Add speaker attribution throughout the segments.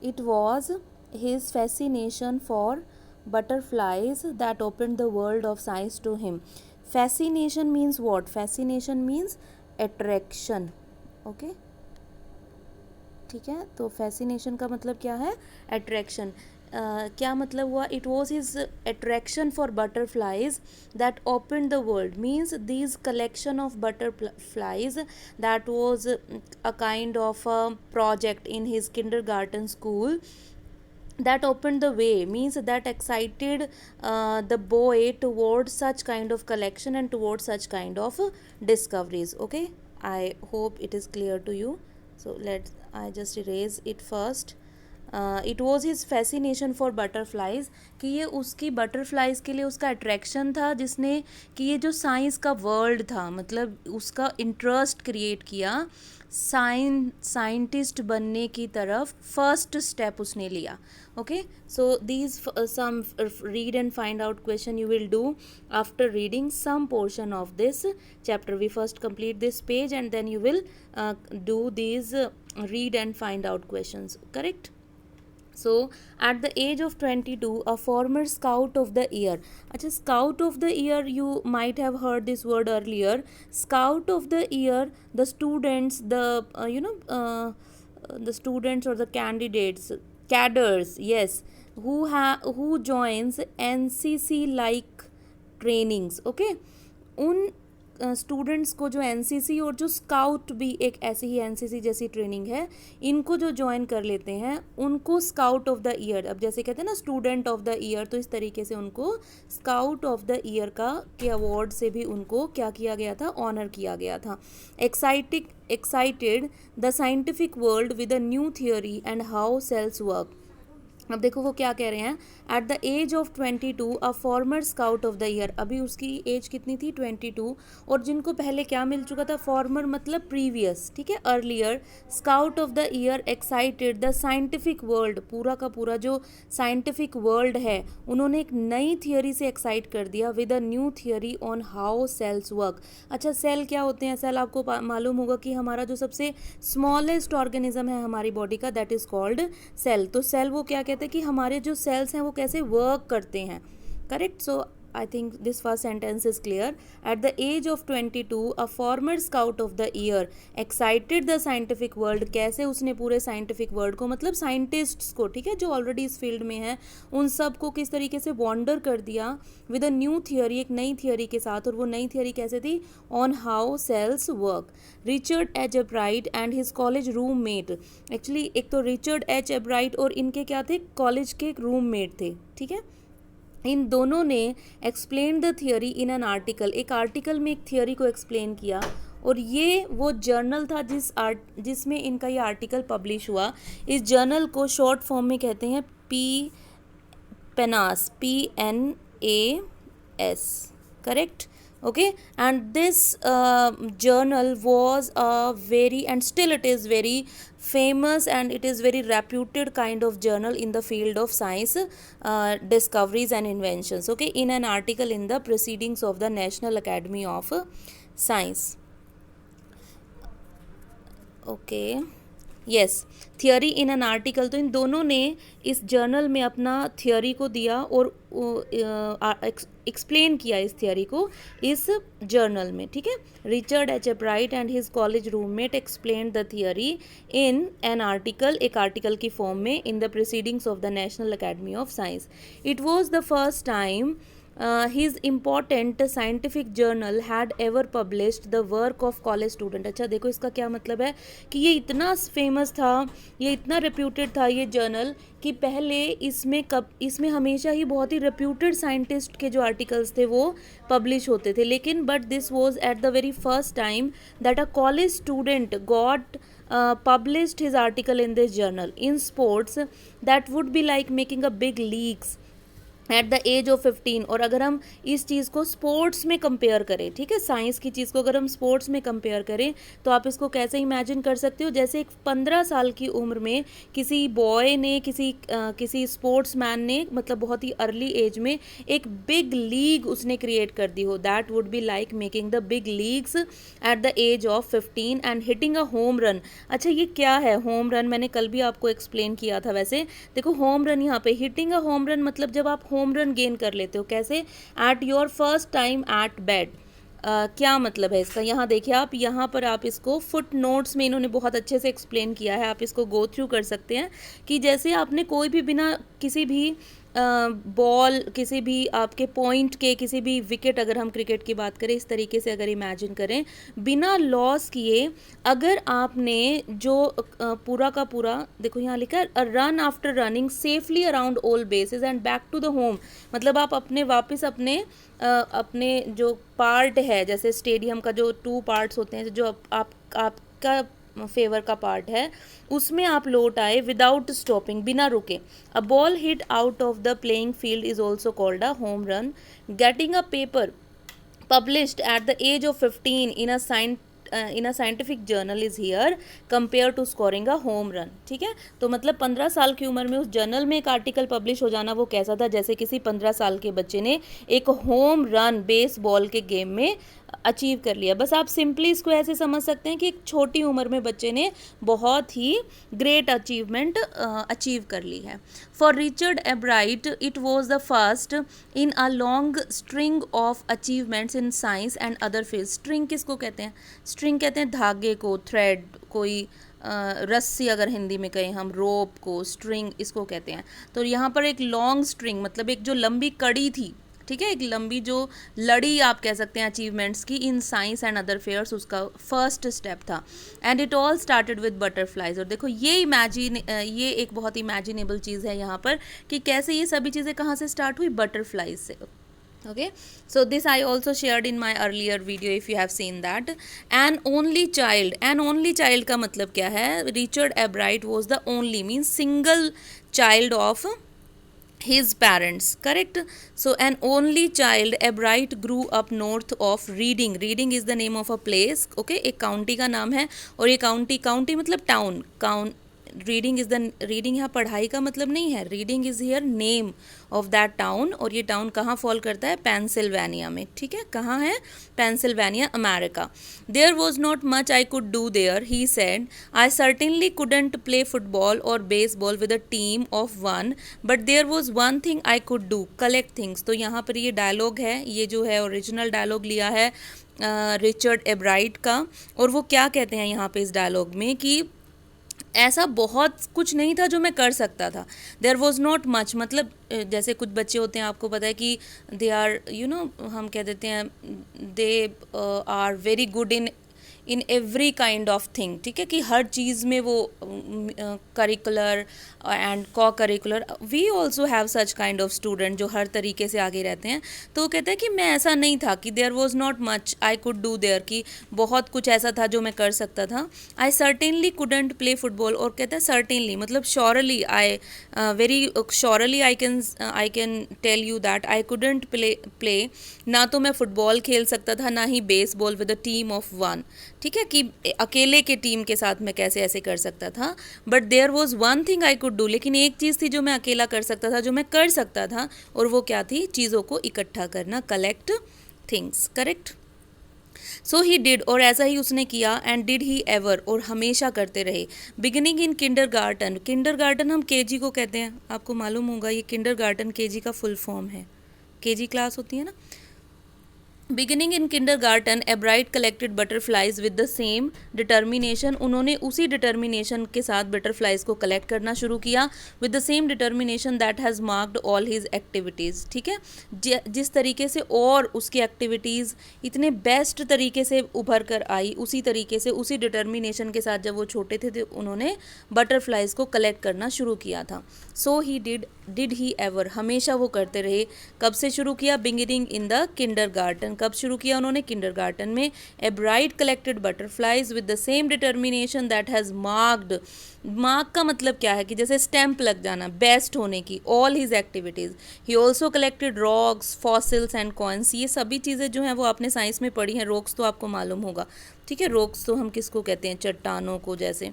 Speaker 1: It was his fascination for butterflies that opened the world of science to him. Fascination means what? Fascination means attraction. Okay, ठीक है, तो fascination का मतलब क्या है? Attraction. क्या मतलब हुआ? It was his attraction for butterflies that open the world, means these collection of butterflies that was a kind of a project in his kindergarten school that opened the way, means that excited the boy towards such kind of collection and towards such kind of discoveries. Okay, I hope it is clear to you. So let's, I just erase it first. It was his fascination for butterflies, कि ये उसकी butterflies के लिए उसका attraction था, जिसने कि ये जो साइंस का वर्ल्ड था, मतलब उसका इंटरेस्ट क्रिएट किया साइंटिस्ट बनने की तरफ, फर्स्ट स्टेप उसने लिया. Okay, so these some read and find out question you will do after reading some portion of this chapter. We first complete this page and then you will do these read and find out questions, correct? So at the age of 22, a former scout of the year. अच्छा, scout of the year, you might have heard this word earlier. Scout of the year, the students, the the students or the candidates, cadres, yes, who joins NCC like trainings. Okay, उन students को जो NCC और जो scout भी एक ऐसी ही NCC जैसी training है, इनको जो ज्वाइन कर लेते हैं उनको स्काउट ऑफ द ईयर. अब जैसे कहते हैं ना स्टूडेंट ऑफ द ईयर, तो इस तरीके से उनको स्काउट ऑफ द ईयर का के अवार्ड से भी उनको क्या किया गया था? ऑनर किया गया था. Excited the scientific world with a new theory and how cells work. अब देखो वो क्या कह रहे हैं. At the age of 22, a former scout of the year. अभी उसकी एज कितनी थी? 22. और जिनको पहले क्या मिल चुका था? फॉर्मर मतलब प्रीवियस, ठीक है, earlier. Scout of the year excited the scientific world, पूरा का पूरा जो साइंटिफिक वर्ल्ड है उन्होंने एक नई थियोरी से एक्साइट कर दिया, with a new theory on how cells work. अच्छा, सेल क्या होते हैं? सेल आपको मालूम होगा कि हमारा जो सबसे स्मॉलेस्ट ऑर्गेनिज्म है हमारी बॉडी का, दैट इज कॉल्ड सेल. तो सेल वो क्या कहते हैं कि हमारे जो सेल्स हैं वो कैसे वर्क करते हैं, correct? So I think this first sentence is clear. At the age of 22, a former scout of the year excited the scientific world. कैसे उसने पूरे साइंटिफिक वर्ल्ड को, मतलब साइंटिस्ट्स को, ठीक है, जो ऑलरेडी इस फील्ड में है, उन सब को किस तरीके से वॉन्डर कर दिया विद अ न्यू थियोरी, एक नई थियोरी के साथ. और वो नई थियोरी कैसे थी? On how cells work. Richard H Ebright and his college roommate. Actually एक तो रिचर्ड एच एब्राइट और इनके क्या थे? कॉलेज के एक रूममेट थे, ठीक है. इन दोनों ने explain the theory in an article, एक आर्टिकल में एक थियोरी को एक्सप्लेन किया. और ये वो जर्नल था जिसमें इनका ये आर्टिकल पब्लिश हुआ. इस जर्नल को शॉर्ट फॉर्म में कहते हैं PNAS, PNAS, correct? Okay, and this journal was a very, and still it is very famous, and it is very reputed kind of journal in the field of science discoveries and inventions. Okay, in an article in the Proceedings of the National Academy of Science. Okay, yes, theory in an article. तो इन दोनों ने इस journal में अपना theory को दिया और explain किया इस थियोरी को इस जर्नल में, ठीक है. Richard H Ebright and his college roommate explain the theory in an article, एक आर्टिकल की फॉर्म में, in the proceedings of the national academy of science. It was the first time his important scientific journal had ever published the work of college student. अच्छा देखो इसका क्या मतलब है कि ये इतना फेमस था, ये इतना रेप्यूटेड था ये जर्नल, कि पहले इसमें हमेशा ही बहुत ही रेप्यूटेड साइंटिस्ट के जो आर्टिकल्स थे वो पब्लिश होते थे. लेकिन but this was at the very first time that a college student got published his article in this journal. In sports, that would be like making a big leagues. At the age of 15। और अगर हम इस चीज़ को sports में compare करें, ठीक है, science की चीज़ को अगर हम स्पोर्ट्स में कंपेयर करें तो आप इसको कैसे इमेजिन कर सकते हो, जैसे एक 15 साल की उम्र में किसी बॉय ने, किसी स्पोर्ट्स मैन ने, मतलब बहुत ही अर्ली एज में एक बिग लीग उसने क्रिएट कर दी हो। That would be like making the big leagues at the age of 15 and hitting a home run. अच्छा, ये क्या है होम रन? मैंने कल भी आपको एक्सप्लेन किया था। वैसे देखो, होम रन यहाँ पे हिटिंग अ होम रन मतलब जब आप होम रन गेन कर लेते हो। कैसे? At your first time eight bat. क्या मतलब है इसका? यहाँ देखिए आप, यहाँ पर आप इसको फुट नोट्स में इन्होंने बहुत अच्छे से एक्सप्लेन किया है, आप इसको गो थ्रू कर सकते हैं कि जैसे आपने कोई भी बिना किसी भी बॉल, किसी भी आपके पॉइंट के, किसी भी विकेट, अगर हम क्रिकेट की बात करें इस तरीके से अगर इमेजिन करें, बिना लॉस किए अगर आपने जो पूरा का पूरा, देखो यहाँ लिखा है run after running safely around all bases and back to the home. मतलब आप अपने वापस अपने जो पार्ट है, जैसे स्टेडियम का जो 2 पार्ट्स होते हैं, जो आपका फेवर का पार्ट है, उसमें आप लौट आए विदाउट स्टॉपिंग, बिना रुके। A ball hit out of the playing field is also called a home run. Getting a paper published at the age of 15 in a scientific journal is here compared to scoring a home run। ठीक है, तो मतलब 15 साल की उम्र में उस journal में एक आर्टिकल पब्लिश हो जाना वो कैसा था? जैसे किसी 15 साल के बच्चे ने एक होम रन बेसबॉल के गेम में अचीव कर लिया। बस आप सिंपली इसको ऐसे समझ सकते हैं कि एक छोटी उम्र में बच्चे ने बहुत ही ग्रेट अचीवमेंट अचीव कर ली है। For Richard एब्राइट it was the first in a long string of achievements in science and other field. String किसको कहते हैं? स्ट्रिंग कहते हैं धागे को, थ्रेड, कोई रस्सी, अगर हिंदी में कहें हम, रोप को स्ट्रिंग इसको कहते हैं। तो यहाँ पर एक लॉन्ग स्ट्रिंग मतलब एक जो लंबी कड़ी थी, ठीक है, एक लंबी जो लड़ी आप कह सकते हैं अचीवमेंट्स की in science and other fairs, उसका फर्स्ट स्टेप था। And it all started with butterflies. और देखो ये एक बहुत इमेजिनेबल चीज़ है यहाँ पर कि कैसे ये सभी चीज़ें कहाँ से स्टार्ट हुई? बटरफ्लाइज से। okay, so this I also shared in my earlier video if you have seen that। an only child का मतलब क्या है? Richard एब्राइट was the only means single child of his parents, correct? So an only child, Ebright grew up north of Reading is the name of a place, okay, एक county का नाम है। और ये काउंटी मतलब टाउन। रीडिंग यहाँ पढ़ाई का मतलब नहीं है, reading is here name of that town. और ये टाउन कहाँ फॉल करता है? पेंसिल्वेनिया में, ठीक है, कहाँ है? Pennsylvania, America. There was not much I could do there, he said, I certainly couldn't play football और baseball with a team of 1, but there was one thing I could do, collect things. तो यहाँ पर ये dialogue है, ये जो है original dialogue लिया है रिचर्ड एब्राइट का। और वो क्या कहते हैं यहाँ पे इस डायलॉग में कि ऐसा बहुत कुछ नहीं था जो मैं कर सकता था। देयर वॉज नॉट मच, मतलब जैसे कुछ बच्चे होते हैं, आपको पता है कि दे आर हम कह देते हैं they are very good in every kind of thing, ठीक है, कि हर चीज़ में वो curricular and co curricular, we also have such kind of student जो हर तरीके से आगे रहते हैं। तो वो कहते हैं कि मैं ऐसा नहीं था, कि there was not much I could do there, कि बहुत कुछ ऐसा था जो मैं कर सकता था। I certainly couldn't play football, और कहता है सर्टेनली मतलब surely, I very surely I can tell you that I couldn't play, ना तो मैं फुटबॉल खेल सकता था, ना ही baseball with a team of 1, ठीक है, कि अकेले के टीम के साथ मैं कैसे ऐसे कर सकता था। But there was one thing I could do, लेकिन एक चीज़ थी जो मैं अकेला कर सकता था, जो मैं कर सकता था, और वो क्या थी? चीज़ों को इकट्ठा करना, collect things, correct. So he did, और ऐसा ही उसने किया। एंड डिड ही एवर, और हमेशा करते रहे। बिगिनिंग इन किंडरगार्टन हम केजी को कहते हैं, आपको मालूम होगा ये किंडरगार्टन केजी का फुल फॉर्म है, केजी क्लास होती है ना। Beginning in kindergarten एब्राइट collected butterflies with the same determination, उन्होंने उसी डिटर्मिनेशन के साथ बटरफ्लाइज को कलेक्ट करना शुरू किया। With the same determination that has marked all his activities, ठीक है, जिस तरीके से और उसकी एक्टिविटीज़ इतने बेस्ट तरीके से उभर कर आई, उसी तरीके से उसी डिटर्मिनेशन के साथ जब वो छोटे थे तो उन्होंने बटरफ्लाइज को कलेक्ट करना शुरू किया था। सो ही डिड ही एवर, हमेशा वो करते रहे। कब से शुरू किया? बिगिनिंग इन द किंडरगार्टन, कब शुरू किया उन्होंने? किंडरगार्टन में. A bright collected butterflies with the same determination that has marked. Mark का मतलब क्या है कि जैसे स्टैंप लग जाना, बेस्ट होने की, all his activities. He also collected rocks, fossils and coins. ये सभी चीज़ें जो हैं वो आपने साइंस में पढ़ी हैं. रॉक्स तो आपको मालूम होगा, ठीक है. रॉक्स तो हम किसको कहते हैं? चट्टानों को. जैसे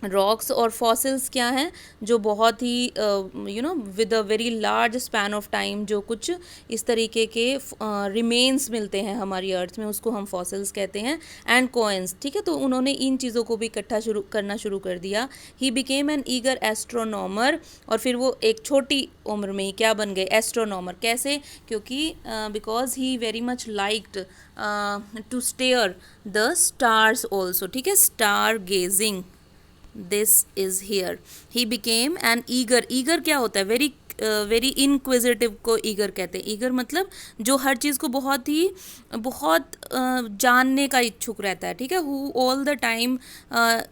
Speaker 1: रॉक्स और फॉसिल्स क्या हैं? जो बहुत ही with a very large span of time, जो कुछ इस तरीके के रिमेन्स मिलते हैं हमारी अर्थ में, उसको हम फॉसिल्स कहते हैं. एंड कॉइन्स, ठीक है. तो उन्होंने इन चीज़ों को भी इकट्ठा करना शुरू कर दिया. He became an eager astronomer. और फिर वो एक छोटी उम्र में ही क्या बन गए? एस्ट्रोनॉमर. कैसे? क्योंकि because he very much liked to stare the stars also, ठीक है. Star gazing, this is here. He became an eager क्या होता है? वेरी इनक्विजिटिव को ईगर कहते हैं. ईगर मतलब जो हर चीज़ को बहुत जानने का इच्छुक रहता है, ठीक है. Who all the time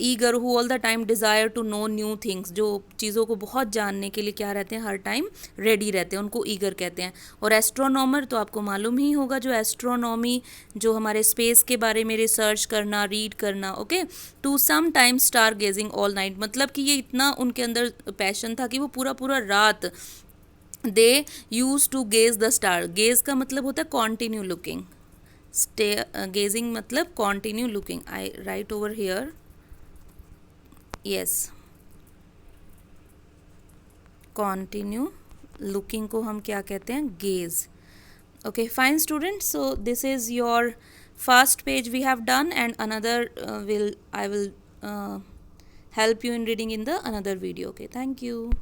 Speaker 1: eager, who all the time desire to know new things. जो चीज़ों को बहुत जानने के लिए क्या रहते हैं? हर टाइम रेडी रहते हैं, उनको ईगर कहते हैं. और एस्ट्रोनॉमर तो आपको मालूम ही होगा, जो एस्ट्रोनॉमी, जो हमारे स्पेस के बारे में रिसर्च करना, रीड करना. Okay. To some time star gazing all night, मतलब कि ये इतना उनके अंदर पैशन था कि वो पूरा पूरा रात they used to gaze the star. Gaze का मतलब होता है कॉन्टिन्यू लुकिंग. गेजिंग मतलब continue looking. I write over here. Yes, continue looking को हम क्या कहते हैं? Gaze. Okay, fine students. So this is your first page we have done, and another I will help you in reading in the another video. Okay, thank you.